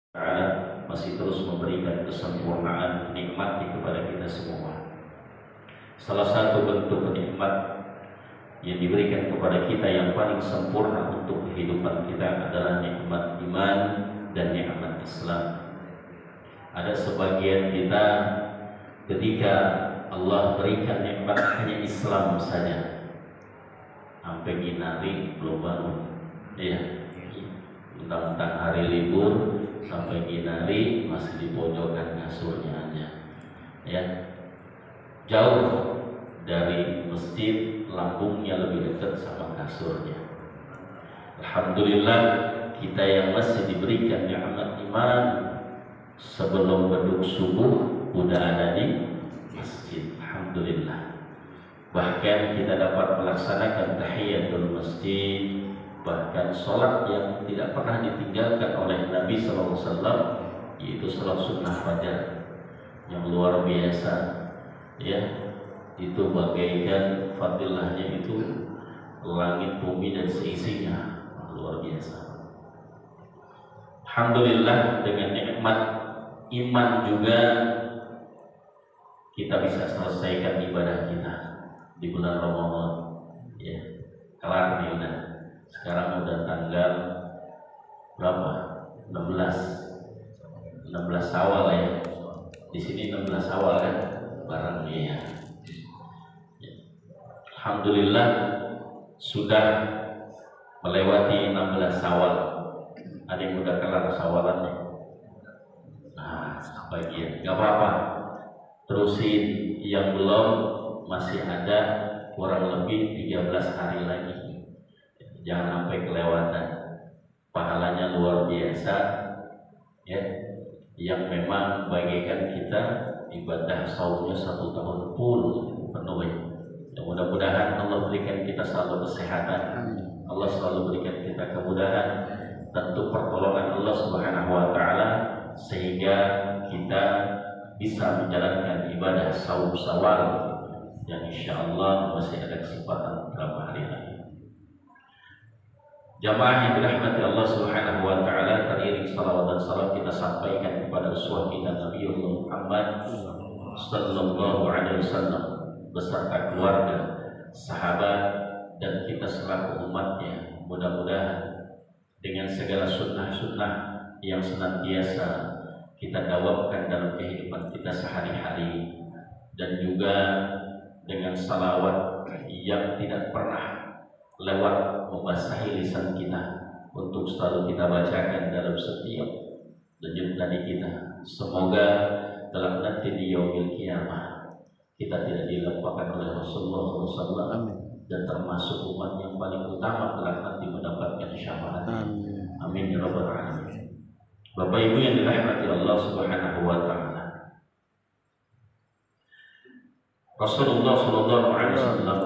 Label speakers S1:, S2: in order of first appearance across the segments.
S1: Ta'ala masih terus memberikan kesempurnaan nikmatnya kepada kita semua. Salah satu bentuk nikmat yang diberikan kepada kita yang paling sempurna untuk kehidupan kita adalah nikmat iman dan nikmat Islam. Ada sebagian kita ketika Allah berikan nikmat hanya Islam saja, sampai ginari belum bangun, ya, tentang hari libur sampai ginari masih di pojokan kasurnya aja, ya, jauh dari masjid, lambungnya lebih dekat sama kasurnya. Alhamdulillah kita yang masih diberikan nikmat iman, sebelum beduk subuh udah ada di masjid. Alhamdulillah. Bahkan kita dapat melaksanakan tahiyatul masjid, bahkan sholat yang tidak pernah ditinggalkan oleh Nabi SAW, yaitu sholat sunnah fajar yang luar biasa, ya, itu bagaikan fadilahnya itu langit bumi dan seisinya, luar biasa. Alhamdulillah dengan nikmat iman juga kita bisa selesaikan ibadah kita di bulan Ramadan, ya, kelar nih udah. Sekarang udah tanggal berapa? 16 awal ya. Di sini 16 awal kan? Barang ya. Alhamdulillah sudah melewati 16 awal. Ada yang udah kelar sawalannya. Nah, sebagian gak apa-apa. Terusin, yang belum masih ada kurang lebih 13 hari lagi. Jangan sampai kelewatan. Pahalanya luar biasa, ya, yang memang bagaikan kita ibadah saumnya 1 tahun penuh. Ya, mudah-mudahan Allah berikan kita selalu kesehatan, Allah selalu berikan kita kemudahan, tentu pertolongan Allah Subhanahu wa Ta'ala, sehingga kita bisa menjalankan ibadah saum Syawal yang insya Allah masih ada kesempatan beberapa hari lagi. Jamaah yang dirahmati Allah Subhanahu wa Ta'ala, teriring salawat dan salam kita sampaikan kepada uswah kita Nabi Muhammad sallallahu alaihi wasallam beserta keluarga, sahabat, dan kita selaku umatnya. Mudah-mudahan dengan segala sunnah-sunnah yang senantiasa kita dawamkan dalam kehidupan kita sehari-hari, dan juga dengan salawat yang tidak pernah lewat membasahi lisan kita untuk selalu kita bacakan dalam setiap denyut nadi kita. Semoga dalam nanti di yaumil qiyamah kita tidak dilupakan oleh Rasulullah SAW dan termasuk umat yang paling utama kelak nanti mendapatkan syafaat. Amin ya rabbal alamin. Bapak Ibu yang dirahmati Allah Subhanahu wa Ta'ala, Rasulullah sallallahu alaihi wasallam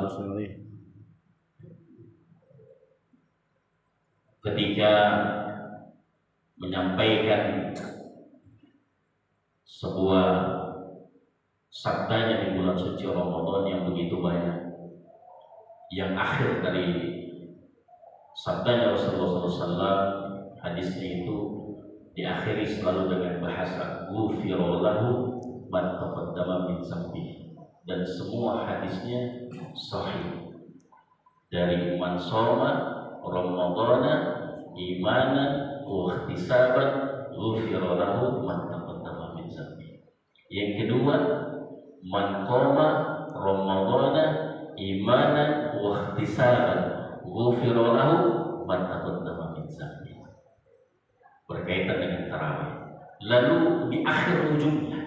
S1: ketika menyampaikan sebuah sabdanya di bulan suci Ramadan yang begitu banyak, yang akhir dari sabdanya Rasulullah SAW, hadisnya itu diakhiri selalu dengan bahasa ghufira lahu man taqaddama min dzambihi, dan semua hadisnya sahih dari man shoma Ramadana imanan wa ihtisaban ghufira lahu man taqaddama min dzambihi. Yang kedua, man qama Ramadana imanan wa ihtisaban ghufira lahu man taqaddama min dzambihi. Berkaitan dengan tarawih. Lalu di akhir ujungnya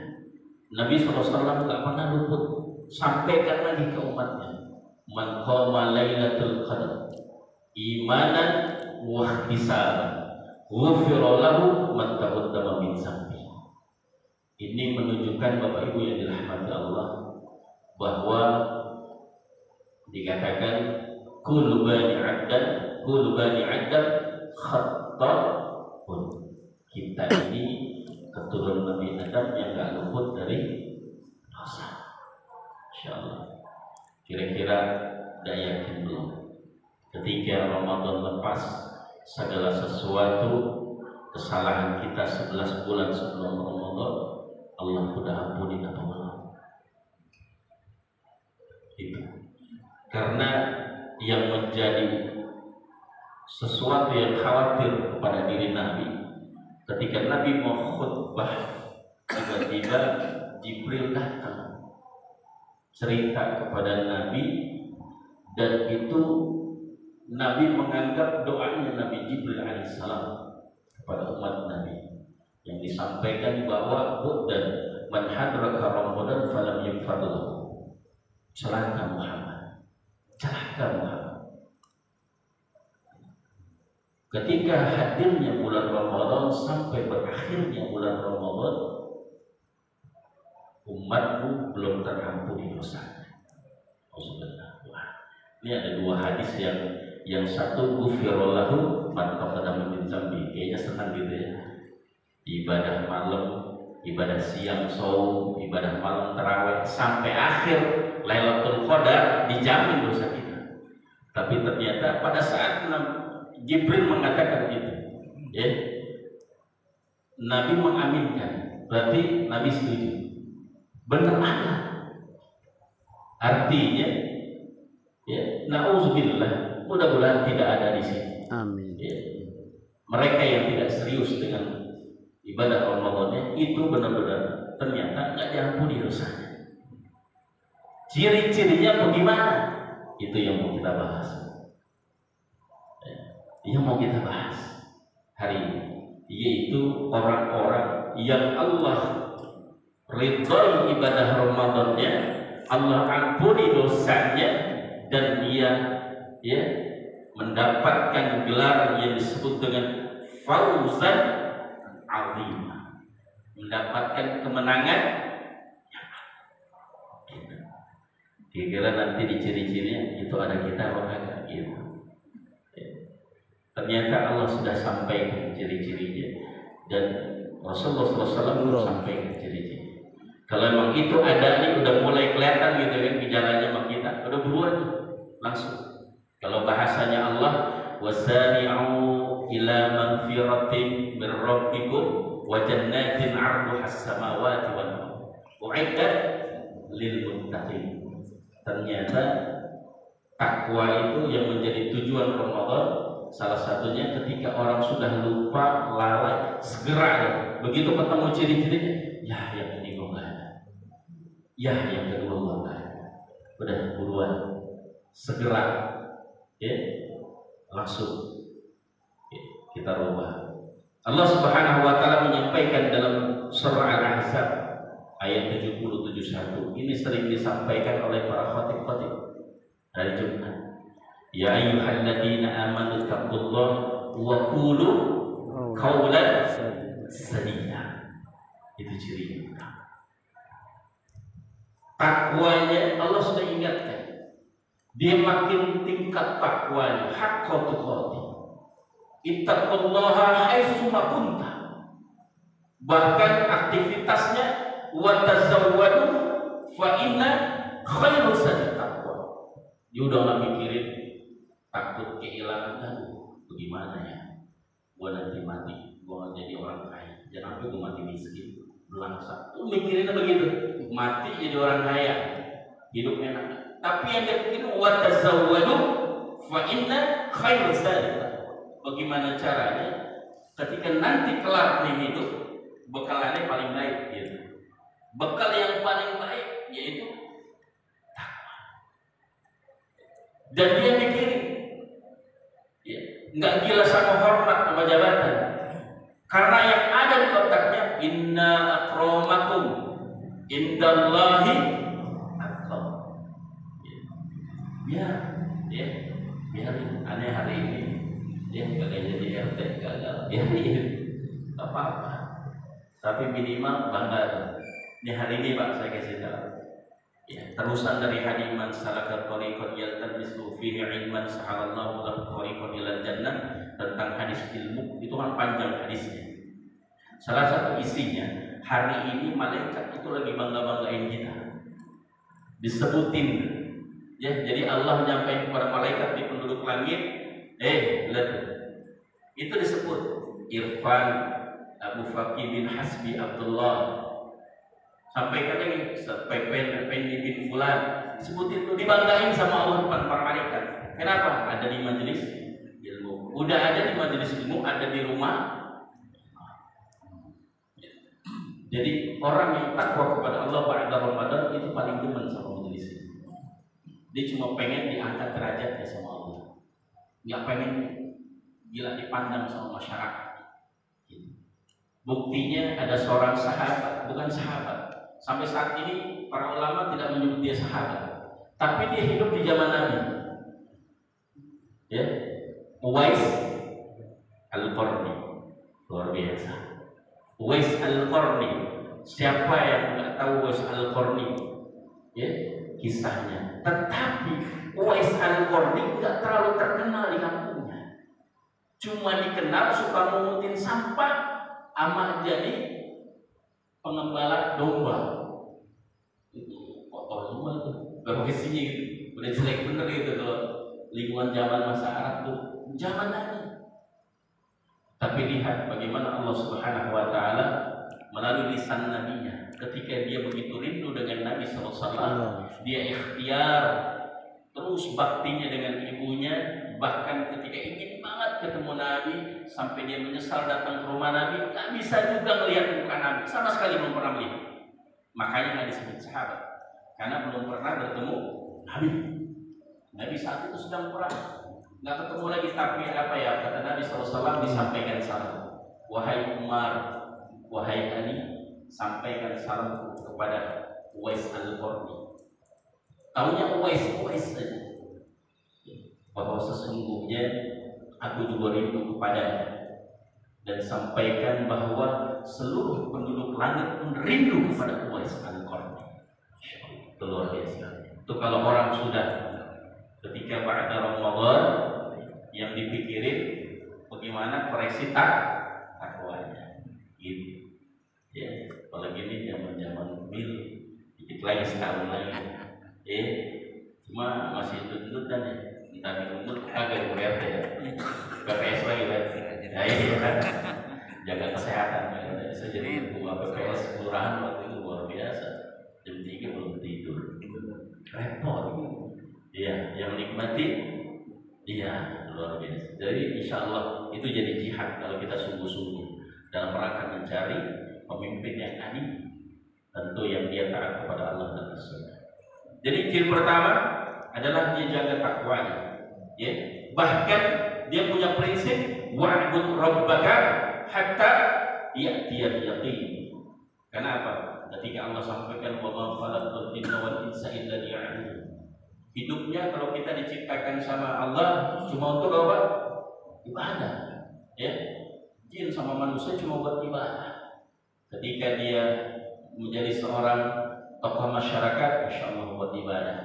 S1: Nabi SAW tak pernah luput, sampaikan lagi ke umatnya, man qama lailatul qadar imanan wa ihtisaban ghufira lahu man taqaddama min dzambi. Ini menunjukkan Bapak Ibu yang dirahmati Allah bahwa dikatakan kullu bani adam khata'un. Kita ini keturunan Nabi Adam yang gak luput dari dosa. Insyaallah. Kira-kira tidak yakin belum? Ketika Ramadan lepas, segala sesuatu kesalahan kita 11 bulan sebelum Ramadan, Allah sudah ampuni atau belum? Itu karena yang menjadi sesuatu yang khawatir kepada diri Nabi ketika Nabi mau khutbah, tiba-tiba Jibril datang cerita kepada Nabi, dan itu Nabi menganggap doanya Nabi Jibril alaihissalam kepada umat Nabi yang disampaikan bahwa dan man hadraka Ramadan falam yufadlahu, celaka Muhammad, celaka Muhammad. Ketika hadirnya bulan Ramadan sampai berakhirnya bulan Ramadan, umatmu belum terampuni dosanya. Ini ada dua hadis yang satu ghufirallahu man taqaddama min dzambi. Kayaknya senang gitu ya. Ibadah malam, ibadah siang saum, ibadah malam tarawih sampai akhir Lailatul Qadar dijamin dosa kita. Tapi ternyata pada saat Jibril mengatakan itu, ya, Nabi mengaminkan, berarti Nabi setuju. Benar ada. Artinya, ya, na'udzubillah, mudah-mudahan tidak ada di sini.
S2: Amin.
S1: Ya, mereka yang tidak serius dengan ibadah Ramadannya itu benar-benar ternyata nggak diampuni dosanya. Ciri-cirinya bagaimana? Itu yang mau kita bahas. Yang mau kita bahas hari ini, yaitu orang-orang yang Allah ridhoi ibadah Ramadannya, Allah ampuni dosanya, dan dia mendapatkan gelar yang disebut dengan fauzan azim, mendapatkan kemenangan. Kira-kira nanti di ciri-cirinya itu ada kita apa enggak gitu. Ternyata Allah sudah sampaikan ciri-cirinya, dan Rasulullah SAW sampaikan ciri-cirinya. Kalau memang itu ada nih, udah mulai kelihatan gitu kan gejalanya sama kita, udah buruan tuh langsung. Kalau bahasanya Allah, wasari'u ila magfiratin min rabbikum wa jannatin 'arduhas samawati wal ardh u'iddat lil muttaqin. Ternyata takwa itu yang menjadi tujuan Ramadan. Salah satunya ketika orang sudah lupa, lalai, segera ya. Begitu ketemu ciri-cirinya, ya yang ini gue nggak ada, ya yang kedua gue nggak ada, udah buruan, segera, ya langsung ya, kita rubah. Allah Subhanahu Wa Taala menyampaikan dalam surah Al-Ahzab ayat 70-71. Ini sering disampaikan oleh para khatib-khatib hari Jumat. Ya ayyuhalladzina amanu taqullaha wa qulu qawlan sadida. Itu cirinya. Takwanya Allah sudah ingatkan. Dia makin tingkat takwanya, haqqa tuqatih. Ittaqullaha haitsu ma kunta. Bahkan aktivitasnya wa tazawwadu fa inna khairu zadi taqwa. Dia udah nggak mikirin takut kehilangan, bagaimana ya? Gua nanti mati, gua jadi orang kaya, jangan sampai gua mati miskin, belangsa. Lu mikirinnya begitu, mati jadi orang kaya, hidup enak. Tapi yang dia pikir wa tazawwadu fa inna khairu zadi. Bagaimana caranya? Ketika nanti kelar nih hidup, bekalannya paling baik, gitu. Bekal yang paling baik yaitu takwa. Dan dia mikirin, ya, nggak gila sama hormat sama jabatan, karena yang ada di otaknya inna akramakum indallahi atqakum. Biarin aneh hari ini, dia kagak jadi RT, gagal, biarin, nggak apa-apa. Tapi minimal bangga. Ini hari ini Pak saya kasih tahu. Ya, terusan dari hadis man salaka tariqan yaltamisu fihi ilman sahalallahu lahu tariqan ilal jannah, tentang hadis ilmu. Itu kan panjang hadisnya. Salah satu isinya, hari ini malaikat itu lagi bangga-banggain kita, disebutin ya. Jadi Allah menyampaikan kepada malaikat di penduduk langit, lihat itu disebut Irfan Abu Fakih bin Hasbi Abdullah, sampaikan lagi Pendi bin Fulan, sebutin tuh, dibanggain sama Allah depan para malaikat. Kenapa? Ada di majelis ilmu. Udah ada di majelis ilmu, ada di rumah. Jadi orang yang takwa kepada Allah pada Ramadan itu paling demen sama majelis ilmu. Dia cuma pengen diangkat derajatnya sama Allah, nggak pengen gila dipandang sama masyarakat. Buktinya ada seorang sahabat, bukan sahabat, sampai saat ini para ulama tidak menyebut dia sahabat, tapi dia hidup di zaman Nabi. Ya, Uwais Al-Qarni, luar biasa. Uwais Al-Qarni, siapa yang nggak tahu Uwais Al-Qarni? Ya, kisahnya. Tetapi Uwais Al-Qarni nggak terlalu terkenal di kampungnya, cuma dikenal suka mengutin sampah, ama jadi pengembala domba. Itu kotor semua tuh, profesinya gitu, udah jelek bener gitu kalau lingkungan zaman masa Arab tuh, zaman Nabi. Tapi lihat bagaimana Allah Subhanahu Wa Taala melalui lisan nabinya, ketika dia begitu rindu dengan Nabi SAW, dia ikhtiar terus baktinya dengan ibunya, bahkan ketika ingin banget ketemu Nabi, sampai dia menyesal datang ke rumah Nabi, tak bisa juga melihat muka Nabi, sama sekali belum pernah melihat. Makanya nggak disebut sahabat, karena belum pernah bertemu Nabi. Nabi saat itu sedang perang, nggak ketemu lagi, tapi apa ya kata Nabi SAW, disampaikan salam, wahai Umar, wahai Ali, sampaikan salam kepada Uwais Al-Qarni. Taunya Uwais saja, bahwa sesungguhnya aku juga rindu kepadanya, dan sampaikan bahwa seluruh penduduk langit pun rindu kepada Uwais Al-Qarni. Itu luar biasa. Itu kalau orang sudah ketika pada Ramadan yang dipikirin bagaimana koreksi takwanya, gitu. Ya, apalagi ini zaman mil, dikit lagi setahun lagi. Cuma masih duduk-dudukan ya, entah minum kagak URT ya, PPS lagi kan, ya iya kan, jaga kesehatan kan. Saya jadi ketua PPS kelurahan waktu itu luar biasa, jam 3 belum tidur, repot. Iya, yang nikmati, iya luar biasa. Jadi insya Allah itu jadi jihad kalau kita sungguh-sungguh dalam rangka mencari pemimpin yang adil, tentu yang dia taat kepada Allah dan Rasul. Jadi ciri pertama adalah dia jaga takwanya, ya. Bahkan dia punya prinsip wa'bud rabbaka hatta ya'tiyal yaqin. Kenapa? Ketika Allah sampaikan wa ma khalaqtul jinna wal insa illa liya'budun. Hidupnya kalau kita diciptakan sama Allah cuma untuk apa? Ibadah, ya. Jin sama manusia cuma buat ibadah. Ketika dia menjadi seorang tokoh masyarakat, insya Allah buat ibadah.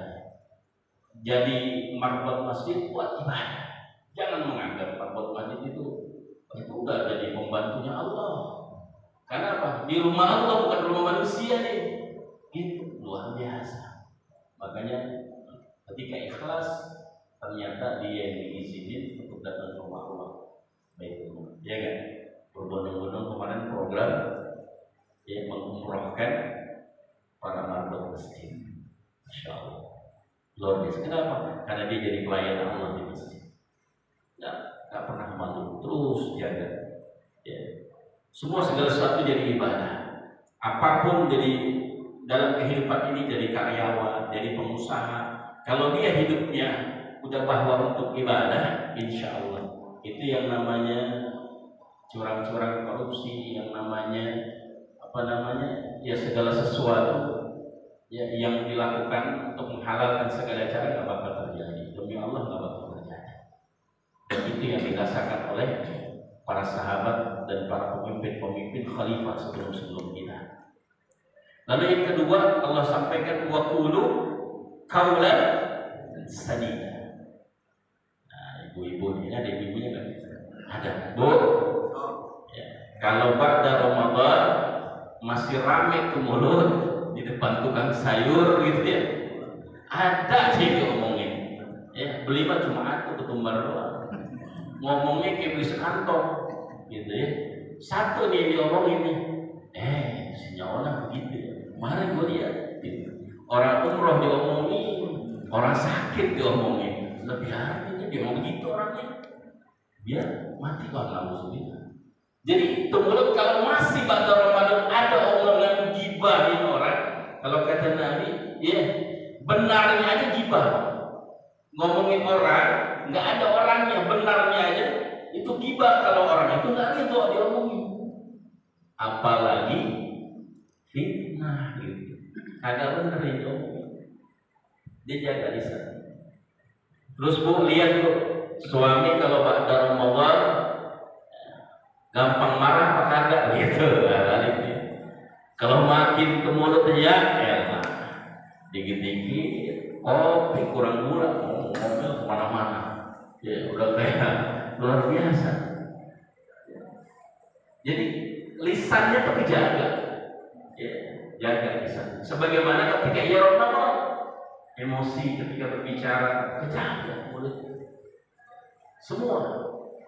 S1: Jadi marbot masjid buat ibadah. Jangan menganggap marbot masjid itu udah jadi pembantunya Allah. Karena apa? Di rumah Allah bukan rumah manusia nih. Itu luar biasa. Makanya ketika ikhlas, ternyata dia yang diizinin untuk datang ke rumah Allah. Baik, ya kan? Berbondong-bondong kemarin program yang mengumrohkan para marbot masjid. Masya Allah, luar biasa. Kenapa? Karena dia jadi pelayan Allah di masjid. Gak pernah malu, terus jaga. Ya. Semua segala sesuatu jadi ibadah. Apapun jadi dalam kehidupan ini, jadi karyawan, jadi pengusaha. Kalau dia hidupnya udah bahwa untuk ibadah, insya Allah itu yang namanya curang-curang korupsi, yang namanya ya segala sesuatu ya yang dilakukan untuk menghalalkan segala cara nggak bakal terjadi. Demi Allah nggak bakal terjadi. Dan itu yang dirasakan oleh para sahabat dan para pemimpin khalifah sebelum kita. Lalu yang kedua, Allah sampaikan wa qulu qaulan sadida. Nah, ibu-ibu ini ada ibunya nggak? Ada, Bu. Ya. Kalau pada Ramadan masih rame ke mulut di depan tukang sayur gitu ya, ada sih ngomongin, ya beli mah cuma aku ketumbar doang, ngomongnya kayak beli sekantong, gitu ya. Satu nih diomongin nih, si Nyawana begitu ya. Kemarin gue lihat, gitu. Orang umroh diomongin, orang sakit diomongin, lebih artinya dia ngomong gitu orangnya, biar mati kalau sudah. Jadi itu mulut kalau masih pada Ramadan ada omongan gibahin orang, kalau kata Nabi, ya benarnya aja gibah, ngomongin orang, nggak ada orangnya, benarnya aja itu gibah. Kalau orang itu nggak gitu diomongin, apalagi fitnah gitu, kagak bener yang diomongin. Dia jaga lisan. Terus Bu lihat Bu, suami kalau ba'da Ramadan gampang marah apa kagak gitu, baliknya. Kalau makin ke mulutnya ya dikit-dikit kopi kurang gula, ngomel kemana-mana, ya udah kayak luar biasa. Jadi lisannya tuh dijaga, ya, jaga lisan. Sebagaimana ketika ia Ramadan, emosi ketika berbicara kejaga mulut, semua.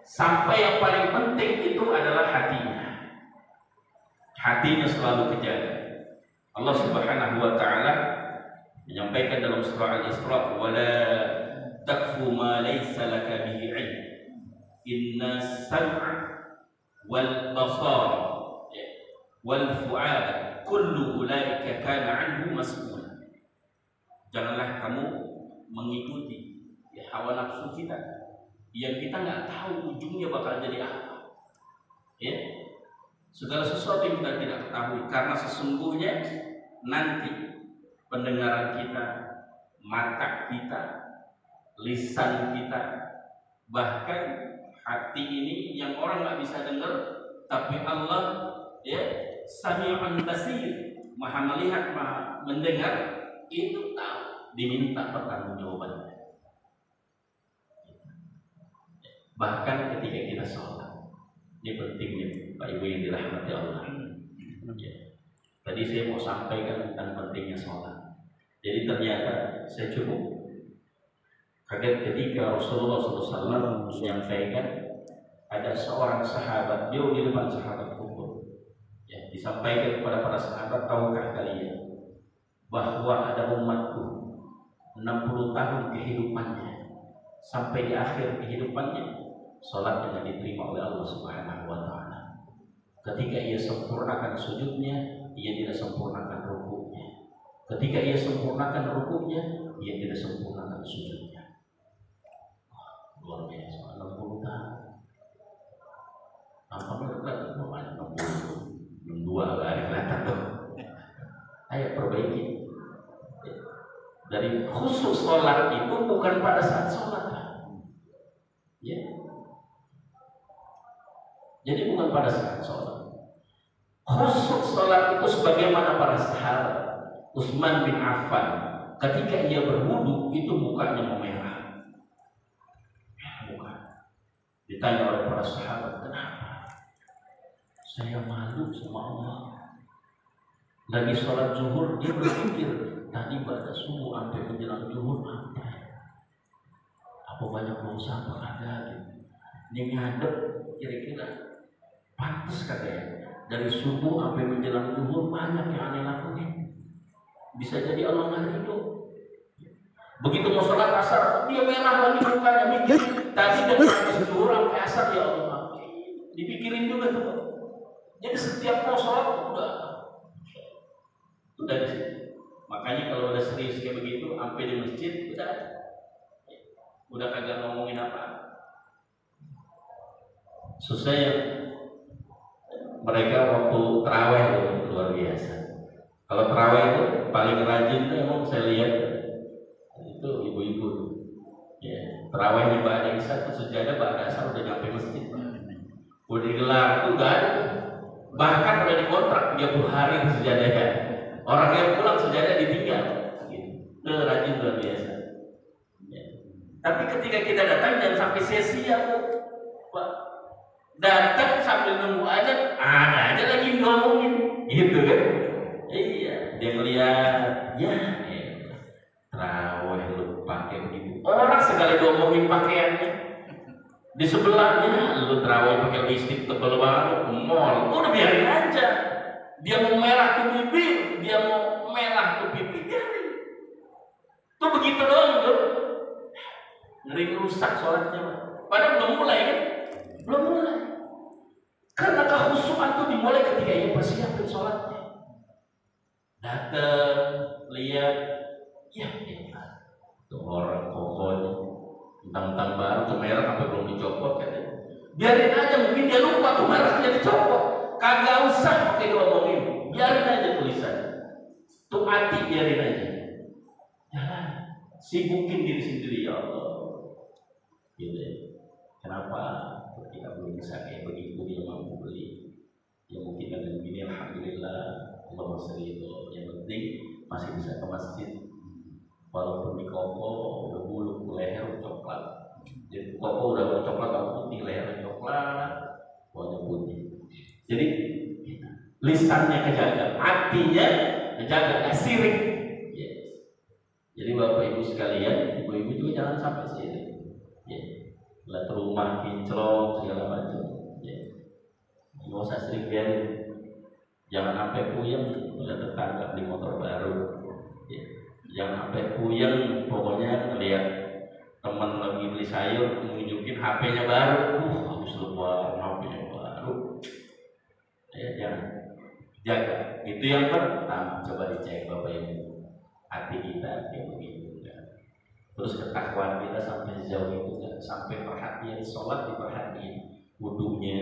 S1: Sampai yang paling penting itu adalah hatinya. Hatinya selalu kejaga. Allah Subhanahu wa taala menyampaikan dalam surah Al-Isra, "Wala taqfu ma laysa laka bihi 'ilm. Inna sam'a wal basara wal fu'ada kullu ulaika kana 'anhu mas'ula." Janganlah kamu mengikuti hawa nafsu kita yang kita nggak tahu ujungnya bakal jadi apa, ya. Segala sesuatu yang kita tidak ketahui, karena sesungguhnya nanti pendengaran kita, mata kita, lisan kita, bahkan hati ini yang orang nggak bisa dengar, tapi Allah ya Sami'un Basir, Maha melihat, Maha mendengar, itu tahu, diminta pertanggungjawabannya. Bahkan ketika kita sholat, ini pentingnya Pak Ibu yang dirahmati Allah. Ya. Tadi saya mau sampaikan tentang pentingnya sholat. Jadi ternyata saya cukup kaget ketika Rasulullah SAW menyampaikan ada seorang sahabat, dia di depan sahabat kubur. Ya, disampaikan kepada para sahabat, tahukah kalian bahwa ada umatku 60 tahun kehidupannya, sampai di akhir kehidupannya sholat yang diterima oleh Allah Subhanahu wa taala. Ketika ia sempurnakan sujudnya, ia tidak sempurnakan rukuknya. Ketika ia sempurnakan rukuknya, ia tidak sempurnakan sujudnya. Luar biasa, 60 tahun. Nampaknya kelihatan banyak 60, 62 lah kelihatan tuh. Ayo perbaiki. Dari khusus sholat itu bukan pada saat sholat, ya. Jadi bukan pada saat sholat. Khusus sholat itu sebagaimana para sahabat. Utsman bin Affan ketika ia berwudu itu mukanya memerah. Muka. Ditanya oleh para sahabat, kenapa? Saya malu sama Allah. Lagi sholat zuhur dia berpikir, tadi pada subuh sampai menjelang zuhur apa banyak dosa apa kagak? Ini ngadep kira-kira pantas katanya, dari subuh sampai menjelang zuhur banyak yang aneh lakuin. Bisa jadi Allah nggak ridho. Begitu mau sholat asar, dia merah lagi mukanya, mikir tadi dari zuhur sampai asar ya Allah, dipikirin juga tuh. Jadi setiap mau sholat udah di situ. Makanya kalau udah serius kayak begitu, sampai di masjid udah kagak ngomongin apa. Susah ya. Mereka waktu terawih itu luar biasa. Kalau terawih itu paling rajin tuh emang saya lihat itu ibu-ibu. Ya, terawihnya Mbak Aisyah itu sejadah Mbak Aisyah udah nyampe masjid. Udah digelar itu enggak ada. Bahkan udah dikontrak 30 hari sejadahnya. Orang yang pulang sejadah ditinggal. Itu rajin luar biasa. Ya. Tapi ketika kita datang jangan sampai sia-sia Pak. Datang sambil nunggu aja, ada aja lagi ngomongin, gitu kan? Iya, dia melihat, ya, terawih lu pakai begitu. Orang segala ngomongin pakaiannya, Di sebelahnya lu terawih pakai listrik tebal banget, mall, udah biarin aja. Dia mau merah tuh bibir, dia mau merah tuh pipi, biarin. Tuh begitu doang tuh. Ngeri rusak sholatnya. Padahal belum mulai kan? Belum mulai. Karena kekhusyuan tuh dimulai ketika ia persiapin sholatnya. Datang, lihat, ya tuh orang kokohnya tentang baru tuh merah sampai belum dicopot katanya. Biarin aja, mungkin dia lupa tuh merahnya dicopot. Kagak usah pakai diomongin, biarin aja tulisannya. Tuh hati biarin aja. Jangan sibukin diri sendiri, ya Allah. Gitu ya. Kenapa kita belum bisa kayak begitu dia mampu beli? Ya mungkin dengan begini alhamdulillah, Allah masih itu. Yang penting masih bisa ke masjid. Walaupun di koko udah bulu, leher coklat. Jadi koko udah coklat, kalau putih leher coklat, warna putih. Jadi lisannya kejaga, hatinya kejaga, gak sirik. Ya. Jadi bapak ibu sekalian, ibu-ibu juga jangan sampai sirik. Ya. Lihat rumah kinclong segala macam. Ya. Nggak usah sirik, biarin. Jangan sampai puyeng melihat tetangga beli motor baru. Ya. Jangan sampai puyeng pokoknya ngelihat teman lagi beli sayur nunjukin HP-nya baru, habis lupa HP-nya baru. Ya, jangan. Jaga. Itu yang pertama. Coba dicek bapak ibu, hati kita kayak begitu kan. Terus ketakwaan kita sampai sejauh itu kan, sampai perhatian sholat diperhatiin, wudunya.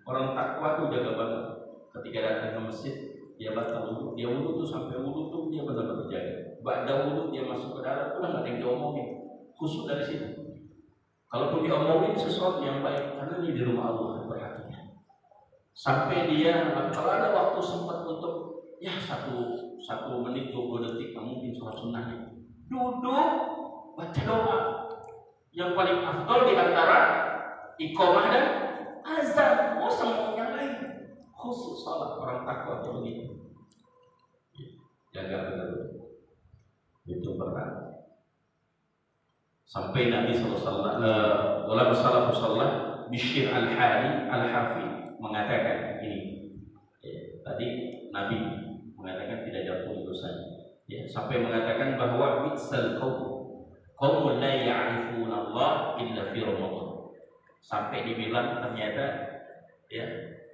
S1: Orang takwa tuh jaga banget. Ketika datang ke masjid, dia batal wudu, dia wudu tuh sampai wudu tuh dia benar-benar jaga. Ba'da wudu dia masuk ke dalam, udah nggak ada yang diomongin. Khusus dari situ. Kalaupun diomongin sesuatu yang baik, karena ini di rumah Allah perhatian. Sampai dia kalau ada waktu sempat untuk ya satu menit 20 detik, mungkin sholat sunnahnya, duduk baca doa. Yang paling afdal di antara iqamah dan azan, mau ngomong yang lain. Khusus salat orang takwa itu begitu. Jaga benar. Itu berat. Sampai Nabi SAW, ulama salafus salih, Bishr al-Hadi al-Hafi mengatakan ini. Ya, tadi Nabi mengatakan tidak diampuni dosanya. Ya, sampai mengatakan bahwa bi'sal qaum la ya'rifuna Allah illa fi Ramadan. Sampai dibilang ternyata ya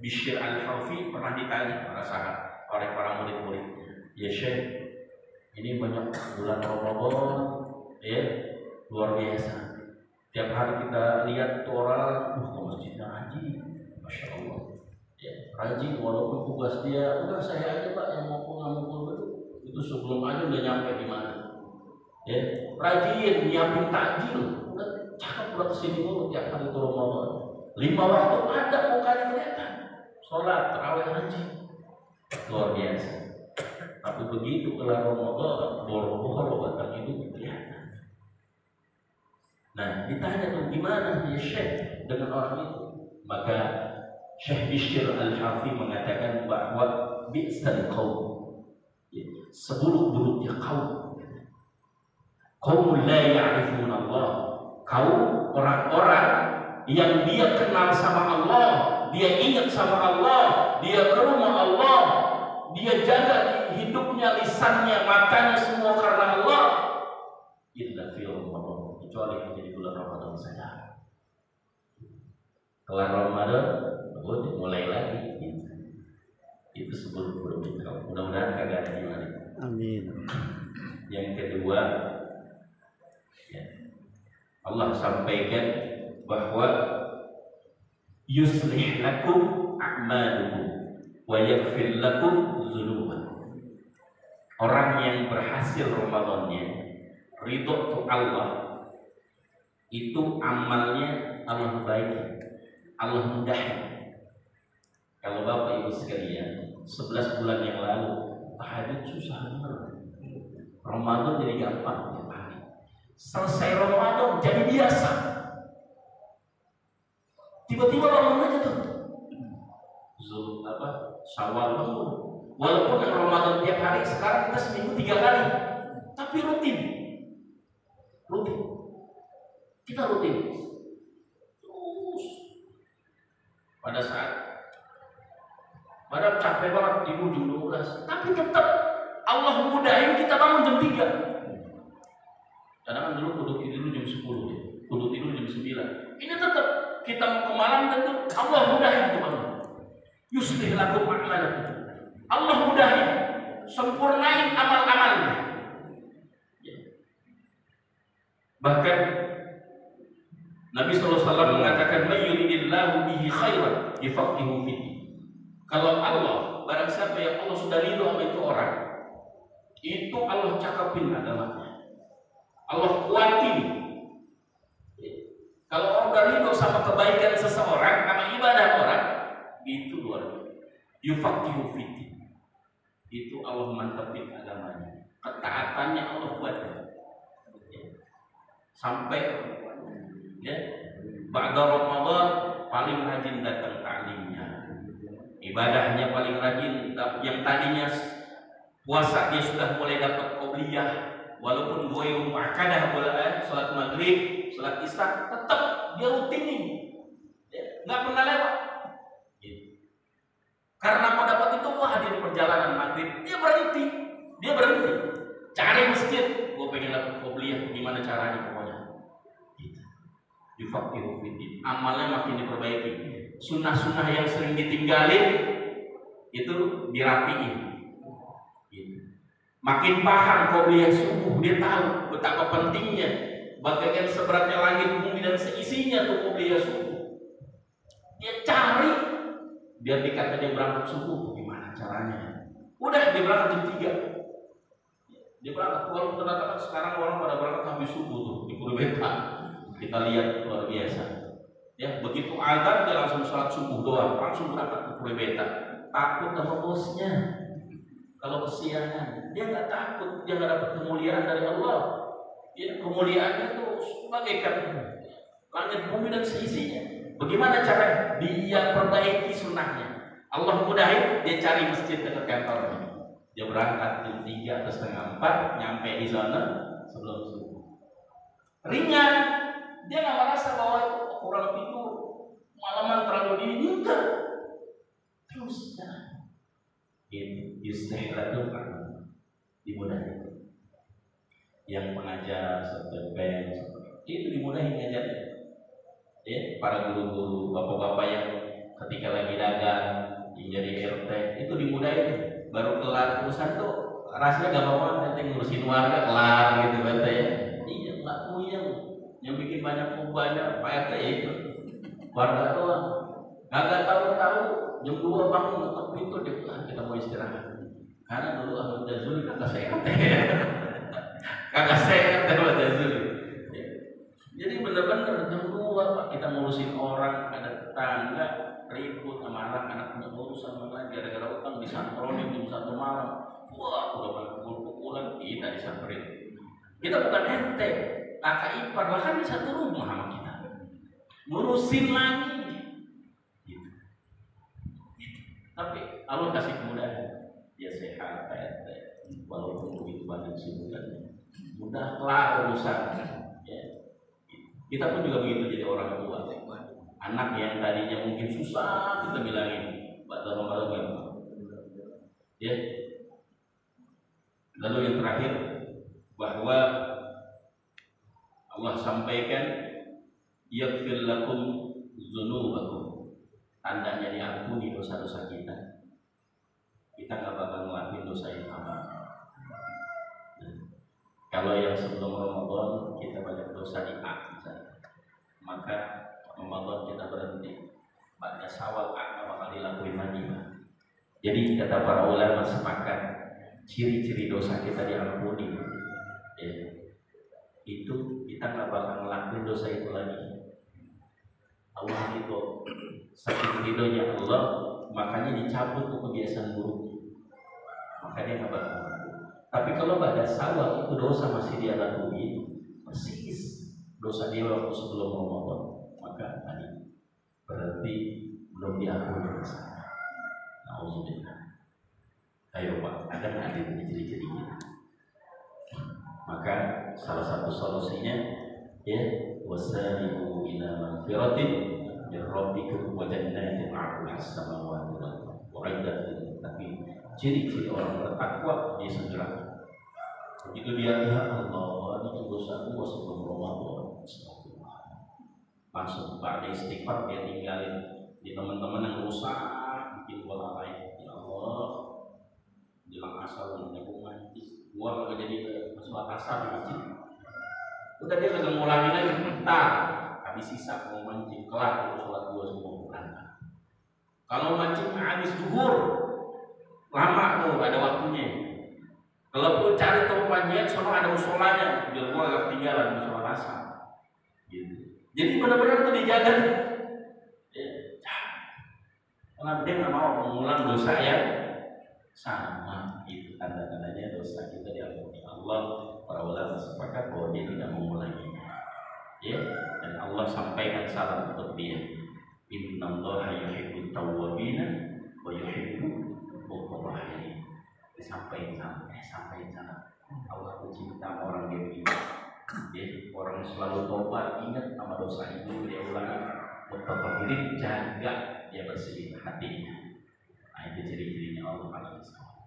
S1: Bishr al-Hafi pernah ditanya para sahabat oleh para murid-muridnya, ya Syekh, ini banyak bulan Ramadan, ya luar biasa. Tiap hari kita lihat orang, ke masjidnya rajin, masya Allah, ya rajin walaupun tugas dia, udah saya aja pak yang mau ngomong itu sebelum aja udah nyampe di mana, ya rajin nyiapin takjil, udah cakep udah kesini dulu tiap hari itu Ramadan, 5 waktu ada mukanya kelihatan. Sholat, tarawih, haji, luar biasa. Tapi begitu kelar Ramadan, boro-boro batang itu kelihatan. Nah, ditanya tuh gimana ya Syekh dengan orang itu? Maka Syekh Bishr al-Hafi mengatakan bahwa bi'sal qaum, seburuk-buruknya kaum. Qaum la ya'rifuna Allah. Kaum orang-orang yang dia kenal sama Allah, dia ingat sama Allah, dia ke rumah Allah, dia jaga di hidupnya, lisannya, matanya semua karena Allah. Illa fi Ramadan, kecuali hanya di bulan Ramadan saja. Kelar Ramadan, mulai lagi. Itu sebelum-sebelumnya. Mudah-mudahan kagak ada gimana.
S2: Amin.
S1: Yang kedua, ya, Allah sampaikan bahwa yuslih lakum a'malukum wa yaghfir lakum dzunubakum. Orang yang berhasil Ramadannya, ridho ke Allah, itu amalnya Allah baiki, Allah mudahin. Kalau Bapak Ibu sekalian, 11 bulan yang lalu tahajud susah benar. Ramadan jadi gampang tiap hari. Selesai Ramadan jadi biasa. Tiba-tiba bangun aja tuh. Syawal bangun. Walaupun yang Ramadan tiap hari, sekarang kita seminggu 3 kali. Tapi rutin. Kita rutin. pada saat pada capek banget tidur jam 12, tapi tetap Allah mudahin kita bangun jam 3. Kadang dulu kudu tidur jam 10 ya. Kudu tidur jam 9. Ini tetap kita mau ke malam tentu Allah mudahin itu bangun. Yuslih lakum a'malakum. Allah mudahin, sempurnain amal-amalnya. Bahkan Nabi SAW mengatakan, "Man yuridillahu bihi khairan yufaqihuhu fid." Kalau Allah, barang siapa yang Allah sudah ridho sama itu orang, itu Allah cakapin agamanya, Allah kuatin. Kalau orang udah ridho sama kebaikan seseorang, sama ibadah orang, itu luar biasa. Yufaqihuhu fid. Itu Allah mantepin agamanya, ketaatannya Allah kuatkan. Sampai ya, ba'da Ramadan paling rajin datang taklimnya, ibadahnya paling rajin. Yang tadinya puasa dia sudah mulai dapat qobliyah, walaupun goyung muakkadah boleh salat maghrib, salat isya, tetap dia rutinin, nggak pernah lewat. Karena mau dapat itu, wah di perjalanan maghrib dia berhenti cari masjid, gue pengen dapat qobliyah, gimana caranya pokoknya. Yufaqihuhu fiddin, amalnya makin diperbaiki, sunnah-sunnah yang sering ditinggalin itu dirapiin. Makin paham qobliyah subuh, dia tahu betapa pentingnya, bagaikan seberatnya langit bumi dan seisinya tuh qobliyah subuh. Dia cari biar dikata dia berangkat subuh, gimana caranya? Udah dia berangkat jam 3. Dia berangkat, walaupun ternyata kan sekarang orang pada berangkat habis subuh tuh di Purweta. Kita lihat luar biasa. Ya, begitu azan dia langsung sholat subuh doang, langsung berangkat ke Purweta. Takut sama bosnya. Kalau kesiangan, dia nggak takut, dia nggak dapat kemuliaan dari Allah. Ya, kemuliaannya tuh bagaikan langit bumi dan seisinya. Bagaimana cara dia perbaiki sunnahnya? Allah mudahin, dia cari masjid dekat kantornya. Dia berangkat jam 3 atau setengah 4, nyampe di sana sebelum subuh. Ringan, dia nggak merasa bahwa itu kurang tidur, malaman terlalu dini, enggak. Terus jalan. Yuslih lakum dimudahin. Yang pengajar seperti band itu dimudahin ngajarnya. Ya, para guru-guru, bapak-bapak yang ketika lagi dagang, yang jadi RT itu dimudahin. Baru kelar urusan tuh rasanya gampang banget, ngurusin warga kelar gitu kata ya. Iya, nggak puyeng. Yang bikin banyak banyak Pak RT ya itu warga doang. Kagak tahu-tahu jam 2 bangun ngetok pintu dia bilang kita mau istirahat. Karena dulu Ahmad Jazuli kagak sehat. Kagak sehat Ahmad Jazuli. Jadi benar-benar jam 2 Pak kita ngurusin orang, ada tetangga ribut sama anak punya urusan lain gara-gara utang disantronin jam 1 malam. Wah, udah pada pukul-pukulan, kita disamperin. Kita bukan RT, kakak ipar, bahkan di satu rumah sama kita. Ngurusin lagi. Gitu. Tapi Allah kasih kemudahan. Dia sehat Pak RT, walaupun begitu banyak sibukannya. Mudah kelar urusan. Ya. Kita pun juga begitu jadi orang tua. Anak yang tadinya mungkin susah kita bilangin, batal ya. Lalu yang terakhir bahwa Allah sampaikan yaghfir lakum dzunubakum, tandanya diampuni dosa-dosa kita. Kita nggak bakal ngelakuin dosa yang sama. Kalau yang sebelum Ramadan kita banyak dosa di akhir, maka Ramadan kita berhenti. Pada Syawal bakal dilakuin lagi. Jadi kata para ulama sepakat ciri-ciri dosa kita diampuni. Ya. Itu kita nggak bakal ngelakuin dosa itu lagi. Allah itu saking ridhonya Allah, makanya dicabut tuh kebiasaan buruk. Makanya nggak bakal. Tapi kalau pada Syawal itu dosa masih dia lakui, persis dosa dia waktu sebelum Ramadan, maka tadi berarti belum diampuni dosa. Alhamdulillah. Ayo Pak, ada nggak ada ciri-cirinya? Maka salah satu solusinya ya wasari'u ila magfiratin Rabbikum wa jannatin 'arduha as-samawati wal ardu u'iddat lil muttaqin. Ciri-ciri orang bertakwa dia segera. Begitu dia lihat Allah, ini dosa gua sebelum Ramadan, astagfirullah. Langsung pada istighfar dia tinggalin di teman-teman yang rusak, bikin gua lalai. Ya Allah, bilang asal menjaga mati. Gua kagak jadi sholat asar di masjid. Udah dia kagak ngulangin lagi, entar habis sisa mau mancing kelar sholat gua semua berangkat. Kalau mancing habis zuhur lama tuh ada waktunya. Kalau pun cari tempat panjang, soalnya ada musolanya, biar gua gak ketinggalan musola asar. Gitu. Jadi benar-benar itu dijaga. Ya. Karena dia nggak mau mengulang dosa yang sama. Itu tanda-tandanya dosa kita diampuni Allah. Para ulama sepakat bahwa dia tidak mengulanginya. Ya, dan Allah sampaikan salam untuk dia. Innallaha yuhibbut tawwabina wa yuhibbul mutatahhirin. Disampaikan sana. Allah mencinta orang yang ya, orang selalu tobat, ingat sama dosa itu dia ulangi. Mutatahhirin, jaga dia bersih hatinya. Nah itu ciri-cirinya Allah kalau misalnya.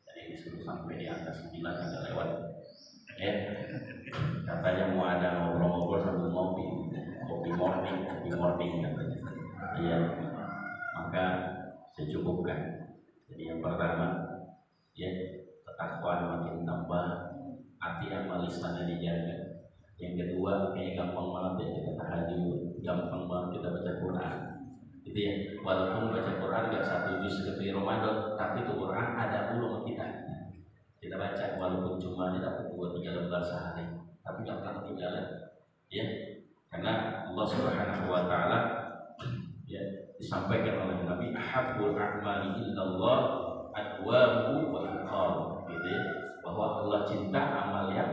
S1: Jadi disuruh sampai di atas 9 agak lewat. Ya, katanya mau ada ngobrol-ngobrol sambil kopi morning katanya. Iya, maka secukupkan. Jadi yang pertama, ya ketakwaan makin tambah, arti amal lisannya dijaga. Yang kedua, kayak gampang banget ya kita tahajud, gampang banget kita baca Quran. Gitu ya, walaupun baca Quran gak 1 juz seperti Ramadan, tapi itu Quran ada ulama kita. Kita baca walaupun cuma dapat 2-3 lembar sehari, tapi gak pernah ketinggalan. Ya, karena Allah Subhanahu wa taala ya disampaikan oleh Nabi, ahabbul a'mali illallah adwamu wa iqam, gitu ya, bahwa Allah cinta amal yang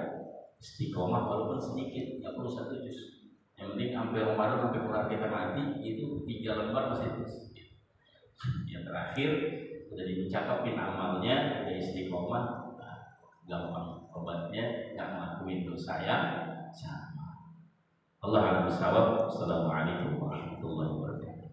S1: istiqomah walaupun sedikit, nggak perlu 1 juz. Yang penting sampai Ramadan, sampai Quran kita mati itu 3 lembar masih terus. Yang terakhir udah dicakapin amalnya, udah istiqomah, gampang obatnya, nggak ngelakuin dosa yang sama. Allah a'lam bishawab. Assalamualaikum warahmatullahi wabarakatuh.